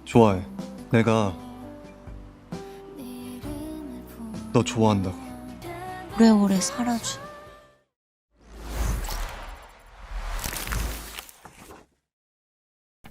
좋아해. 내가 너 좋아한다고. 오래오래 살아줘.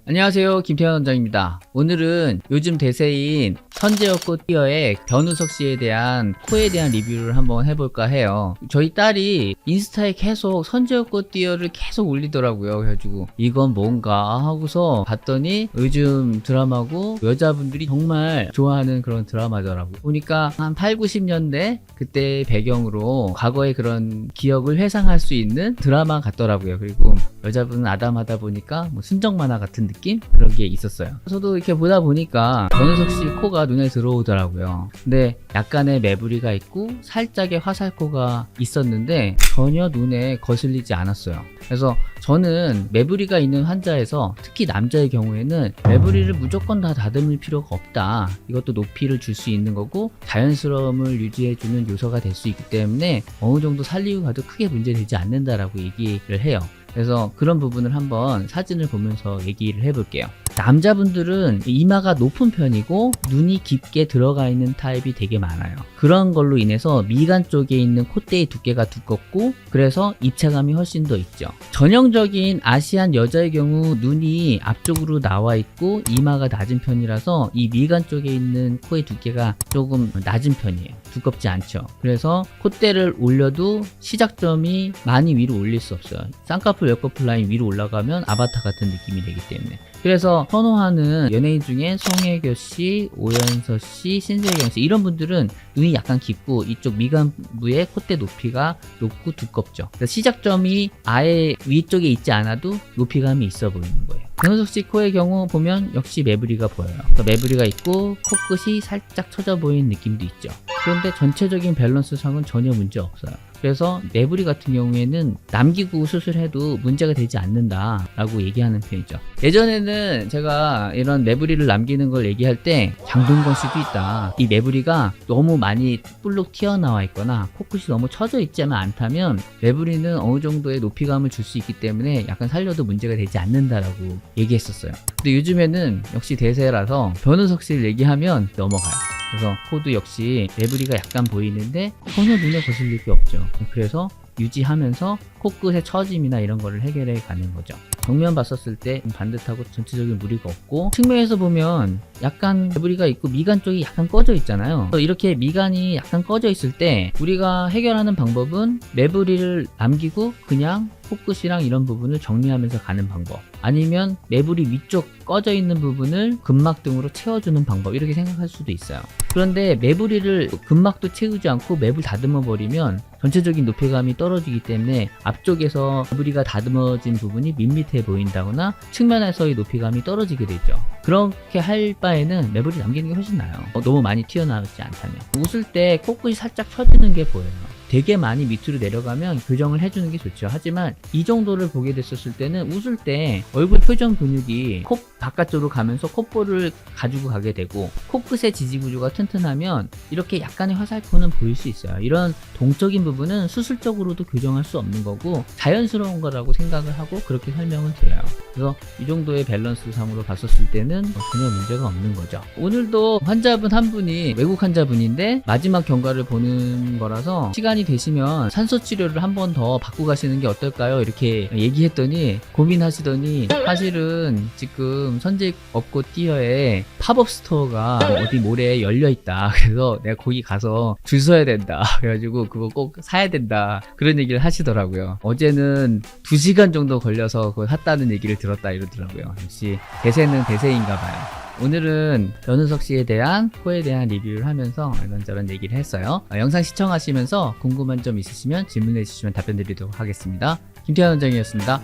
안녕하세요, 김태현 원장입니다. 오늘은 요즘 대세인 선제엽꽃 띠어의 변우석 씨에 대한 코에 대한 리뷰를 한번 해볼까 해요. 저희 딸이 인스타에 계속 선제엽꽃 띠어를 계속 올리더라고요. 그래가지고 이건 뭔가 하고서 봤더니 요즘 드라마고 여자분들이 정말 좋아하는 그런 드라마더라고요. 보니까 한 8, 90년대 그때 배경으로 과거의 그런 기억을 회상할 수 있는 드라마 같더라고요. 그리고 여자분은 아담하다 보니까 뭐 순정 만화 같은 느낌? 그런 게 있었어요. 저도 이렇게 보다 보니까 변우석 씨 코가 눈에 들어오더라고요. 근데 약간의 매부리가 있고 살짝의 화살코가 있었는데 전혀 눈에 거슬리지 않았어요. 그래서 저는 매부리가 있는 환자에서 특히 남자의 경우에는 매부리를 무조건 다 다듬을 필요가 없다. 이것도 높이를 줄 수 있는 거고 자연스러움을 유지해주는 요소가 될 수 있기 때문에 어느 정도 살리고 가도 크게 문제되지 않는다라고 얘기를 해요. 그래서 그런 부분을 한번 사진을 보면서 얘기를 해볼게요. 남자분들은 이마가 높은 편이고 눈이 깊게 들어가 있는 타입이 되게 많아요. 그런 걸로 인해서 미간 쪽에 있는 콧대의 두께가 두껍고 그래서 입체감이 훨씬 더 있죠. 전형적인 아시안 여자의 경우 눈이 앞쪽으로 나와 있고 이마가 낮은 편이라서 이 미간 쪽에 있는 코의 두께가 조금 낮은 편이에요. 두껍지 않죠. 그래서 콧대를 올려도 시작점이 많이 위로 올릴 수 없어요. 쌍꺼풀 옆꺼풀 라인 위로 올라가면 아바타 같은 느낌이 되기 때문에. 그래서 선호하는 연예인 중에 송혜교 씨, 오연서 씨, 신세경 씨 이런 분들은 눈이 약간 깊고 이쪽 미간부의 콧대 높이가 높고 두껍죠. 그래서 시작점이 아예 위쪽에 있지 않아도 높이감이 있어 보이는 거예요. 변우석 씨 코의 경우 보면 역시 매부리가 보여요. 매부리가 있고 코끝이 살짝 처져 보이는 느낌도 있죠. 그런데 전체적인 밸런스상은 전혀 문제 없어요. 그래서 매부리 같은 경우에는 남기고 수술해도 문제가 되지 않는다라고 얘기하는 편이죠. 예전에는 제가 이런 매부리를 남기는 걸 얘기할 때 장동건 씨도 있다. 이 매부리가 너무 많이 볼록 튀어나와 있거나 코끝이 너무 처져 있지만 않다면 매부리는 어느 정도의 높이감을 줄 수 있기 때문에 약간 살려도 문제가 되지 않는다라고 얘기했었어요. 근데 요즘에는 역시 대세라서 변우석 씨를 얘기하면 넘어가요. 그래서 코도 역시 매부리가 약간 보이는데 전혀 눈에 거슬릴 게 없죠. 그래서 유지하면서 코끝의 처짐이나 이런 거를 해결해 가는 거죠. 정면 봤었을 때 반듯하고 전체적인 무리가 없고 측면에서 보면 약간 매부리가 있고 미간 쪽이 약간 꺼져 있잖아요. 이렇게 미간이 약간 꺼져 있을 때 우리가 해결하는 방법은 매부리를 남기고 그냥 코끝이랑 이런 부분을 정리하면서 가는 방법, 아니면 매부리 위쪽 꺼져 있는 부분을 근막 등으로 채워주는 방법, 이렇게 생각할 수도 있어요. 그런데 매부리를 근막도 채우지 않고 매부리 다듬어 버리면 전체적인 높이감이 떨어지기 때문에 앞쪽에서 매부리가 다듬어진 부분이 밋밋해 보인다거나 측면에서의 높이감이 떨어지게 되죠. 그렇게 할 바에는 매부리 남기는 게 훨씬 나아요. 너무 많이 튀어나오지 않다면. 웃을 때 코끝이 살짝 펴지는 게 보여요. 되게 많이 밑으로 내려가면 교정을 해주는 게 좋죠. 하지만 이 정도를 보게 됐었을 때는 웃을 때 얼굴 표정 근육이 코 바깥쪽으로 가면서 콧볼을 가지고 가게 되고 코끝의 지지구조가 튼튼하면 이렇게 약간의 화살표는 보일 수 있어요. 이런 동적인 부분은 수술적으로도 교정할 수 없는 거고 자연스러운 거라고 생각을 하고 그렇게 설명을 드려요. 그래서 이 정도의 밸런스 상으로 봤었을 때는 전혀 문제가 없는 거죠. 오늘도 환자분 한 분이 외국 환자분인데 마지막 경과를 보는 거라서 시간이 되시면 산소 치료를 한 번 더 받고 가시는 게 어떨까요? 이렇게 얘기했더니 고민하시더니 사실은 지금 선제엽꽃 띠어에 팝업 스토어가 어디 모래에 열려 있다. 그래서 내가 거기 가서 줄 서야 된다. 그래가지고 그거 꼭 사야 된다. 그런 얘기를 하시더라고요. 어제는 2시간 정도 걸려서 그걸 샀다는 얘기를 들었다 이러더라고요. 역시 대세는 대세인가 봐요. 오늘은 변우석 씨에 대한 코에 대한 리뷰를 하면서 이런저런 얘기를 했어요. 영상 시청하시면서 궁금한 점 있으시면 질문해 주시면 답변 드리도록 하겠습니다. 김태현 원장이었습니다.